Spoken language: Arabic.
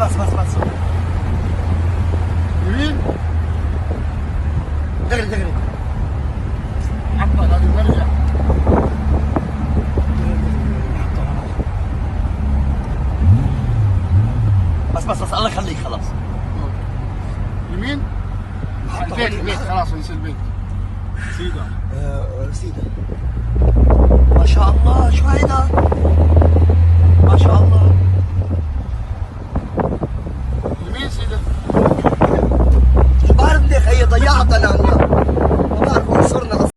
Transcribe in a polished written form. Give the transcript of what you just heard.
بس يمين دغري حبة لازم نرجع. بس الله يخليك خلاص. يمين البيت خلاص نسي البيت. سيدة سيدة ما شاء الله شو هيدا؟